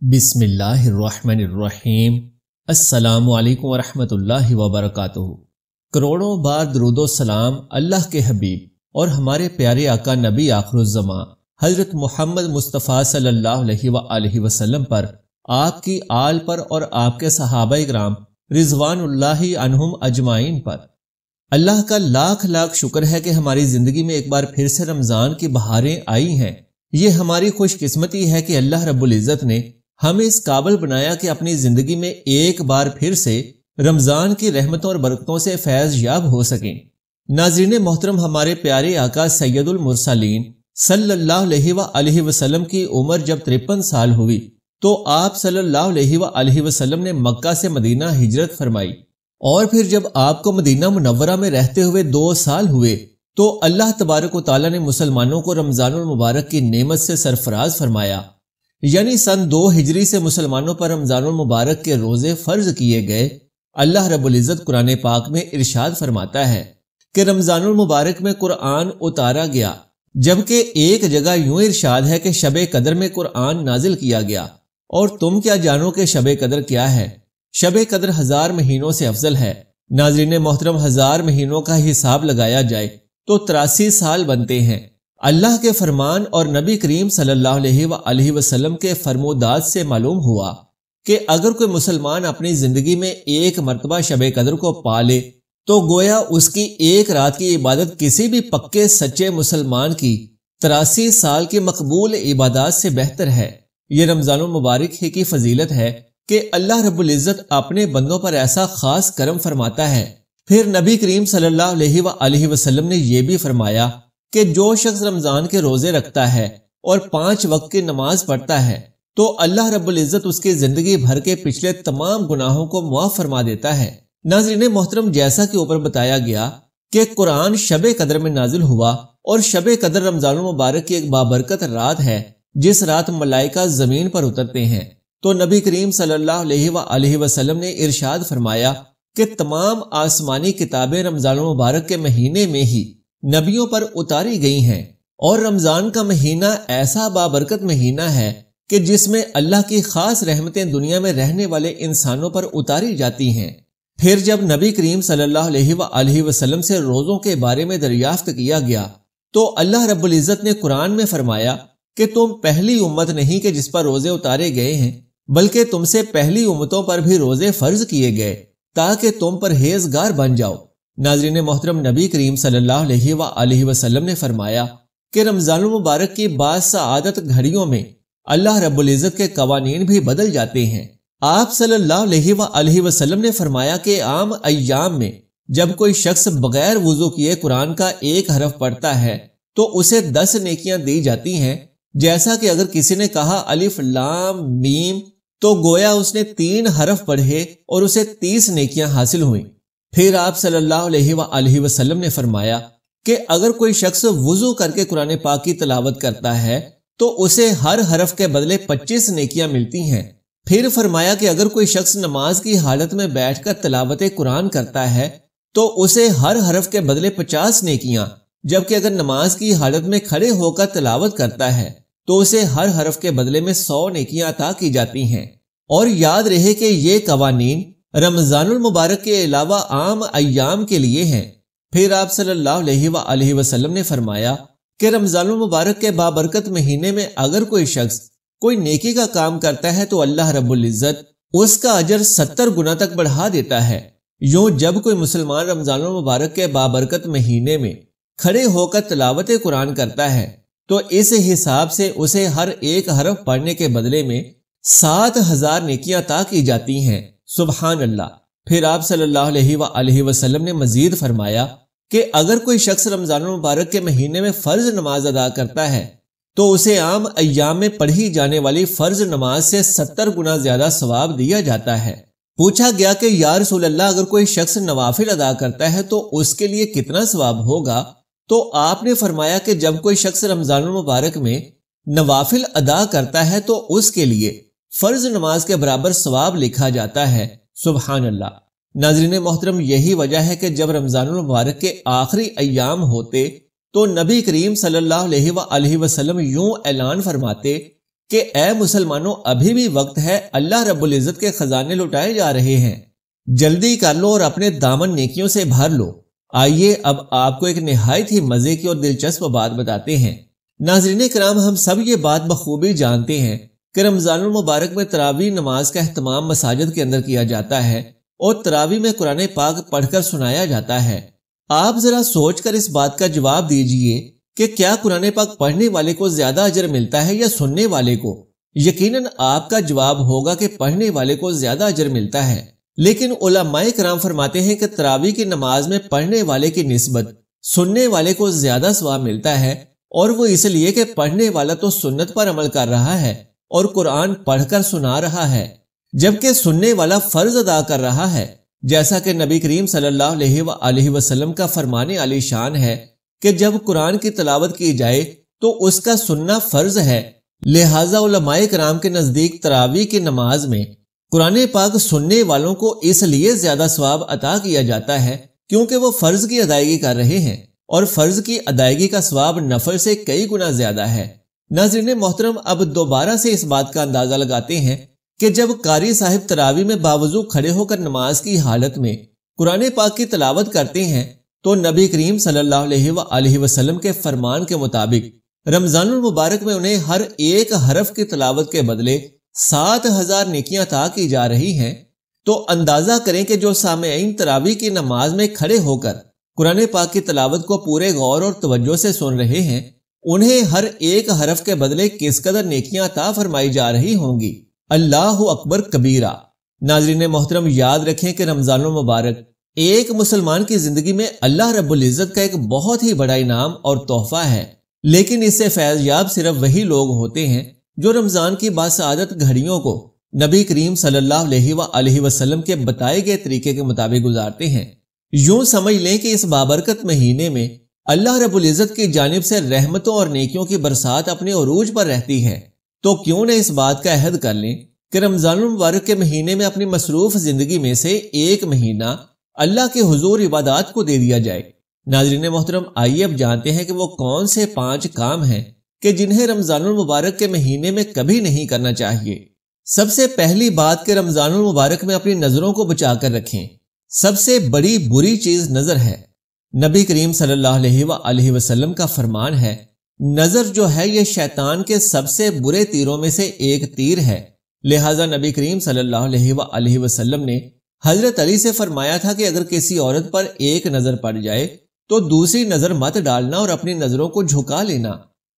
بسم اللہ الرحمن الرحیم۔ السلام علیکم ورحمۃ اللہ وبرکاتہ۔ کروڑوں بار درود و سلام اللہ کے حبیب اور ہمارے پیارے آقا نبی آخر الزماں حضرت محمد مصطفیٰ صلی اللہ علیہ وآلہ وسلم پر، آپ کی آل پر اور آپ کے صحابہ کرام رضوان اللہ عنہم اجمعین پر۔ اللہ کا لاکھ لاکھ شکر ہے کہ ہماری زندگی میں ایک بار پھر سے رمضان کی بہاریں آئی ہیں۔ یہ ہماری خوش قسمتی ہے کہ اللہ رب العزت نے ہمیں اس قابل بنایا کہ اپنی زندگی میں ایک بار پھر سے رمضان کی رحمتوں اور برکتوں سے فیض یاب ہو سکیں۔ ناظرین محترم، ہمارے پیارے آقا سید المرسلین صلی اللہ علیہ وآلہ وسلم کی عمر جب 53 سال ہوئی تو آپ صلی اللہ علیہ وآلہ وسلم نے مکہ سے مدینہ ہجرت فرمائی، اور پھر جب آپ کو مدینہ منورہ میں رہتے ہوئے 2 سال ہوئے تو اللہ تبارک و تعالیٰ نے مسلمانوں کو رمضان المبارک کی نعمت سے سرفراز فرمایا، یعنی سن 2 ہجری سے مسلمانوں پر رمضان المبارک کے روزے فرض کیے گئے۔ اللہ رب العزت قرآن پاک میں ارشاد فرماتا ہے کہ رمضان المبارک میں قرآن اتارا گیا، جبکہ ایک جگہ یوں ارشاد ہے کہ شب قدر میں قرآن نازل کیا گیا، اور تم کیا جانو کہ شب قدر کیا ہے؟ شب قدر 1000 مہینوں سے افضل ہے۔ ناظرین محترم، 1000 مہینوں کا حساب لگایا جائے تو 83 سال بنتے ہیں۔ اللہ کے فرمان اور نبی کریم صلی اللہ علیہ وآلہ وسلم کے فرمودات سے معلوم ہوا کہ اگر کوئی مسلمان اپنی زندگی میں ایک مرتبہ شب قدر کو پالے تو گویا اس کی ایک رات کی عبادت کسی بھی پکے سچے مسلمان کی 83 سال کی مقبول عبادات سے بہتر ہے۔ یہ رمضان المبارک ہی کی فضیلت ہے کہ اللہ رب العزت اپنے بندوں پر ایسا خاص کرم فرماتا ہے۔ پھر نبی کریم صلی اللہ علیہ وآلہ وسلم نے یہ بھی فرمایا کہ جو شخص رمضان کے روزے رکھتا ہے اور 5 وقت کی نماز پڑھتا ہے تو اللہ رب العزت اس کی زندگی بھر کے پچھلے تمام گناہوں کو معاف فرما دیتا ہے۔ ناظرین محترم، جیسا کہ اوپر بتایا گیا کہ قرآن شب قدر میں نازل ہوا، اور شب قدر رمضان المبارک کی ایک بابرکت رات ہے جس رات ملائکہ زمین پر اترتے ہیں۔ تو نبی کریم صلی اللہ علیہ وآلہ وسلم نے ارشاد فرمایا کہ تمام آسمانی کتابیں رمضان المبارک کے مہینے میں ہی نبیوں پر اتاری گئی ہیں، اور رمضان کا مہینہ ایسا بابرکت مہینہ ہے کہ جس میں اللہ کی خاص رحمتیں دنیا میں رہنے والے انسانوں پر اتاری جاتی ہیں۔ پھر جب نبی کریم صلی اللہ علیہ وآلہ وسلم سے روزوں کے بارے میں دریافت کیا گیا تو اللہ رب العزت نے قرآن میں فرمایا کہ تم پہلی امت نہیں کہ جس پر روزے اتارے گئے ہیں، بلکہ تم سے پہلی امتوں پر بھی روزے فرض کیے گئے تاکہ تم پرہیزگار بن جاؤ۔ ناظرین محترم، نبی کریم صلی اللہ علیہ وآلہ وسلم نے فرمایا کہ رمضان المبارک کی بعض سعادت گھڑیوں میں اللہ رب العزت کے قوانین بھی بدل جاتے ہیں۔ آپ صلی اللہ علیہ وآلہ وسلم نے فرمایا کہ عام ایام میں جب کوئی شخص بغیر وضو کیے قرآن کا ایک حرف پڑھتا ہے تو اسے 10 نیکیاں دی جاتی ہیں، جیسا کہ اگر کسی نے کہا الف لام میم تو گویا اس نے 3 حرف پڑھے اور اسے 30 نیکیاں حاصل ہوئیں۔ پھر آپ صلی اللہ علیہ وآلہ وسلم نے فرمایا کہ اگر کوئی شخص وضو کر کے قرآن پاک کی تلاوت کرتا ہے تو اسے ہر حرف کے بدلے 25 نیکیاں ملتی ہیں۔ پھر فرمایا کہ اگر کوئی شخص نماز کی حالت میں بیٹھ کر تلاوت قرآن کرتا ہے تو اسے ہر حرف کے بدلے 50 نیکیاں، جبکہ اگر نماز کی حالت میں کھڑے ہو کر تلاوت کرتا ہے تو اسے ہر حرف کے بدلے میں 100 نیکیاں عطا کی جاتی ہیں۔ اور یاد رہے کہ یہ قوانین رمضان المبارک کے علاوہ عام ایام کے لیے ہیں۔ پھر آپ صلی اللہ علیہ وآلہ وسلم نے فرمایا کہ رمضان المبارک کے بابرکت مہینے میں اگر کوئی شخص کوئی نیکی کا کام کرتا ہے تو اللہ رب العزت اس کا اجر 70 گنا تک بڑھا دیتا ہے۔ یوں جب کوئی مسلمان رمضان المبارک کے بابرکت مہینے میں کھڑے ہو کر تلاوت قرآن کرتا ہے تو اس حساب سے اسے ہر ایک حرف پڑھنے کے بدلے میں 7000 نیکیاں عطا کی جاتی ہیں۔ سبحان اللہ۔ پھر آپ صلی اللہ علیہ وآلہ وسلم نے مزید فرمایا کہ اگر کوئی شخص رمضان المبارک کے مہینے میں فرض نماز ادا کرتا ہے تو اسے عام ایام میں پڑھی جانے والی فرض نماز سے 70 گنا زیادہ ثواب دیا جاتا ہے۔ پوچھا گیا کہ یا رسول اللہ، اگر کوئی شخص نوافل ادا کرتا ہے تو اس کے لیے کتنا ثواب ہوگا؟ تو آپ نے فرمایا کہ جب کوئی شخص رمضان المبارک میں نوافل ادا کرتا ہے تو اس کے لیے فرض نماز کے برابر ثواب لکھا جاتا ہے۔ سبحان اللہ۔ ناظرین محترم، یہی وجہ ہے کہ جب رمضان المبارک کے آخری ایام ہوتے تو نبی کریم صلی اللہ علیہ وآلہ وسلم یوں اعلان فرماتے کہ اے مسلمانوں ابھی بھی وقت ہے، اللہ رب العزت کے خزانے لٹائے جا رہے ہیں، جلدی کر لو اور اپنے دامن نیکیوں سے بھر لو۔ آئیے اب آپ کو ایک نہایت ہی مزے کی اور دلچسپ بات بتاتے ہیں۔ ناظرین کرام، ہم سب یہ بات بخوبی جانتے ہیں کہ رمضان المبارک میں تراویح نماز کا اہتمام مساجد کے اندر کیا جاتا ہے اور تراویح میں قرآن پاک پڑھ کر سنایا جاتا ہے۔ آپ ذرا سوچ کر اس بات کا جواب دیجئے کہ کیا قرآن پاک پڑھنے والے کو زیادہ اجر ملتا ہے یا سننے والے کو؟ یقیناً آپ کا جواب ہوگا کہ پڑھنے والے کو زیادہ اجر ملتا ہے، لیکن علماء کرام فرماتے ہیں کہ تراویح کی نماز میں پڑھنے والے کی نسبت سننے والے کو زیادہ ثواب ملتا ہے، اور وہ اس لیے کہ پڑھنے والا تو سنت پر عمل کر رہا ہے اور قرآن پڑھ کر سنا رہا ہے، جبکہ سننے والا فرض ادا کر رہا ہے، جیسا کہ نبی کریم صلی اللہ علیہ وآلہ وسلم کا فرمان عالی شان ہے کہ جب قرآن کی تلاوت کی جائے تو اس کا سننا فرض ہے۔ لہٰذا علماء کرام کے نزدیک تراویح کی نماز میں قرآن پاک سننے والوں کو اس لیے زیادہ ثواب عطا کیا جاتا ہے کیونکہ وہ فرض کی ادائیگی کر رہے ہیں، اور فرض کی ادائیگی کا ثواب نفل سے کئی گنا زیادہ ہے۔ ناظرین محترم، اب دوبارہ سے اس بات کا اندازہ لگاتے ہیں کہ جب قاری صاحب تراویح میں باوضو کھڑے ہو کر نماز کی حالت میں قرآن پاک کی تلاوت کرتے ہیں تو نبی کریم صلی اللہ علیہ وآلہ وسلم کے فرمان کے مطابق رمضان المبارک میں انہیں ہر ایک حرف کی تلاوت کے بدلے 7000 نیکیاں عطا کی جا رہی ہیں۔ تو اندازہ کریں کہ جو سامعین تراویح کی نماز میں کھڑے ہو کر قرآن پاک کی تلاوت کو پورے غور اور توجہ سے سن رہے ہیں، انہیں ہر ایک حرف کے بدلے کس قدر نیکیاں عطا فرمائی جا رہی ہوں گی۔ اللہ اکبر کبیرہ۔ ناظرین محترم، یاد رکھیں کہ رمضان المبارک ایک مسلمان کی زندگی میں اللہ رب العزت کا ایک بہت ہی بڑا انعام اور تحفہ ہے، لیکن اس سے فیض یاب صرف وہی لوگ ہوتے ہیں جو رمضان کی باسعادت گھڑیوں کو نبی کریم صلی اللہ علیہ وآلہ وسلم کے بتائے گئے طریقے کے مطابق گزارتے ہیں۔ یوں سمجھ لیں کہ اس بابرکت مہینے میں اللہ رب العزت کی جانب سے رحمتوں اور نیکیوں کی برسات اپنے عروج پر رہتی ہے، تو کیوں نہ اس بات کا عہد کر لیں کہ رمضان المبارک کے مہینے میں اپنی مصروف زندگی میں سے ایک مہینہ اللہ کے حضور عبادات کو دے دیا جائے۔ ناظرین محترم، آئیے اب جانتے ہیں کہ وہ کون سے 5 کام ہیں کہ جنہیں رمضان المبارک کے مہینے میں کبھی نہیں کرنا چاہیے۔ سب سے پہلی بات کہ رمضان المبارک میں اپنی نظروں کو بچا کر رکھیں۔ سب سے بڑی بری چیز نظر ہے۔ نبی کریم صلی اللہ علیہ وآلہ وسلم کا فرمان ہے، نظر جو ہے یہ شیطان کے سب سے برے تیروں میں سے ایک تیر ہے۔ لہٰذا نبی کریم صلی اللہ علیہ وآلہ وسلم نے حضرت علی سے فرمایا تھا کہ اگر کسی عورت پر ایک نظر پڑ جائے تو دوسری نظر مت ڈالنا اور اپنی نظروں کو جھکا لینا۔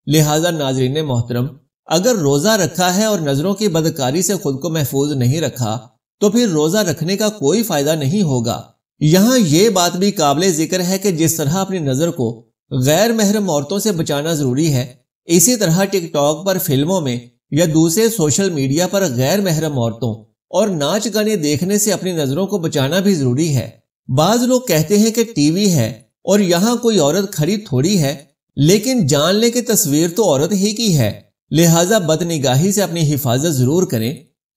لہٰذا ناظرین محترم، اگر روزہ رکھا ہے اور نظروں کی بدکاری سے خود کو محفوظ نہیں رکھا تو پھر روزہ رکھنے کا کوئی فائدہ نہیں ہوگا۔ یہاں یہ بات بھی قابل ذکر ہے کہ جس طرح اپنی نظر کو غیر محرم عورتوں سے بچانا ضروری ہے، اسی طرح ٹک ٹاک پر، فلموں میں یا دوسرے سوشل میڈیا پر غیر محرم عورتوں اور ناچ گانے دیکھنے سے اپنی نظروں کو بچانا بھی ضروری ہے۔ بعض لوگ کہتے ہیں کہ ٹی وی ہے اور یہاں کوئی عورت کھڑی تھوڑی ہے، لیکن جان لیں کہ تصویر تو عورت ہی کی ہے۔ لہٰذا بدنگاہی سے اپنی حفاظت ضرور کریں،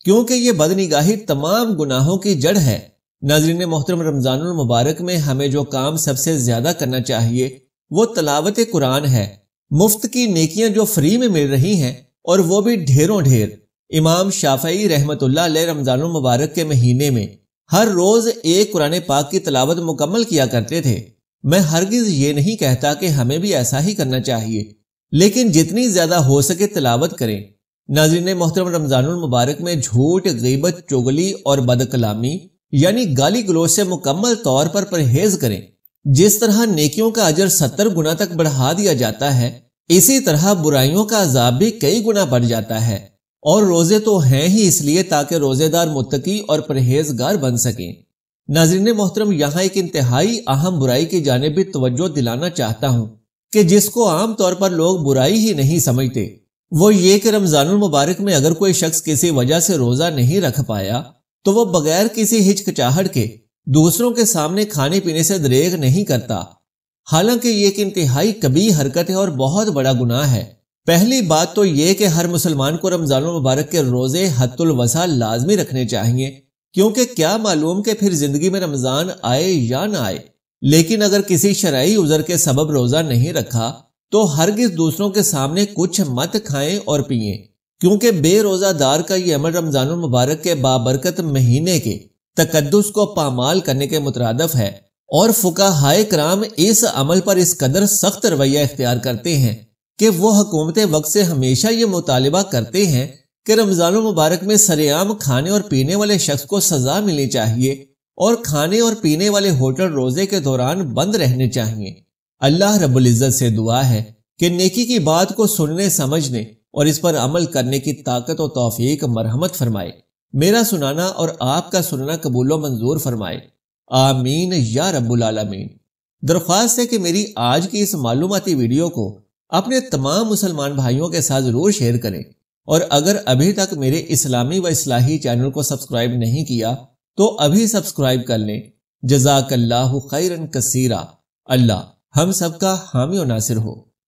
کیونکہ یہ بدنگاہی تمام گناہوں کی جڑ ہے۔ ناظرین محترم، رمضان المبارک میں ہمیں جو کام سب سے زیادہ کرنا چاہیے وہ تلاوت قرآن ہے۔ مفت کی نیکیاں جو فری میں مل رہی ہیں اور وہ بھی ڈھیروں ڈھیر۔ امام شافعی رحمت اللہ علیہ رمضان المبارک کے مہینے میں ہر روز ایک قرآن پاک کی تلاوت مکمل کیا کرتے تھے۔ میں ہرگز یہ نہیں کہتا کہ ہمیں بھی ایسا ہی کرنا چاہیے، لیکن جتنی زیادہ ہو سکے تلاوت کریں۔ ناظرین محترم، رمضان المبارک میں جھوٹ، غیبت، چغلی اور بد کلامی یعنی گالی گلوچ سے مکمل طور پر پرہیز کریں۔ جس طرح نیکیوں کا اجر 70 گنا تک بڑھا دیا جاتا ہے، اسی طرح برائیوں کا عذاب بھی کئی گنا بڑھ جاتا ہے۔ اور روزے تو ہیں ہی اس لیے تاکہ روزے دار متقی اور پرہیزگار بن سکیں۔ ناظرین محترم، یہاں ایک انتہائی اہم برائی کی جانب بھی توجہ دلانا چاہتا ہوں کہ جس کو عام طور پر لوگ برائی ہی نہیں سمجھتے، وہ یہ کہ رمضان المبارک میں اگر کوئی شخص کسی وجہ سے روزہ نہیں رکھ پایا تو وہ بغیر کسی ہچکچاہٹ کے دوسروں کے سامنے کھانے پینے سے دریغ نہیں کرتا، حالانکہ یہ ایک انتہائی کبیح حرکت ہے اور بہت بڑا گناہ ہے۔ پہلی بات تو یہ کہ ہر مسلمان کو رمضان المبارک کے روزے حد الوسع لازمی رکھنے چاہیے، کیونکہ کیا معلوم کہ پھر زندگی میں رمضان آئے یا نہ آئے۔ لیکن اگر کسی شرعی عذر کے سبب روزہ نہیں رکھا تو ہرگز دوسروں کے سامنے کچھ مت کھائیں اور پئیں، کیونکہ بے روزہ دار کا یہ عمل رمضان المبارک کے بابرکت مہینے کے تقدس کو پامال کرنے کے مترادف ہے، اور فقہائے کرام اس عمل پر اس قدر سخت رویہ اختیار کرتے ہیں کہ وہ حکومت وقت سے ہمیشہ یہ مطالبہ کرتے ہیں کہ رمضان المبارک میں سرعام کھانے اور پینے والے شخص کو سزا ملنی چاہیے اور کھانے اور پینے والے ہوٹل روزے کے دوران بند رہنے چاہیے۔ اللہ رب العزت سے دعا ہے کہ نیکی کی بات کو سننے سمجھنے اور اس پر عمل کرنے کی طاقت و توفیق مرحمت فرمائے، میرا سنانا اور آپ کا سننا قبول و منظور فرمائے، آمین یا رب العالمین۔ درخواست ہے کہ میری آج کی اس معلوماتی ویڈیو کو اپنے تمام مسلمان بھائیوں کے ساتھ ضرور شیئر کریں، اور اگر ابھی تک میرے اسلامی و اصلاحی چینل کو سبسکرائب نہیں کیا تو ابھی سبسکرائب کر لیں۔ جزاک اللہ خیرا کثیرا۔ اللہ ہم سب کا حامی و ناصر ہو۔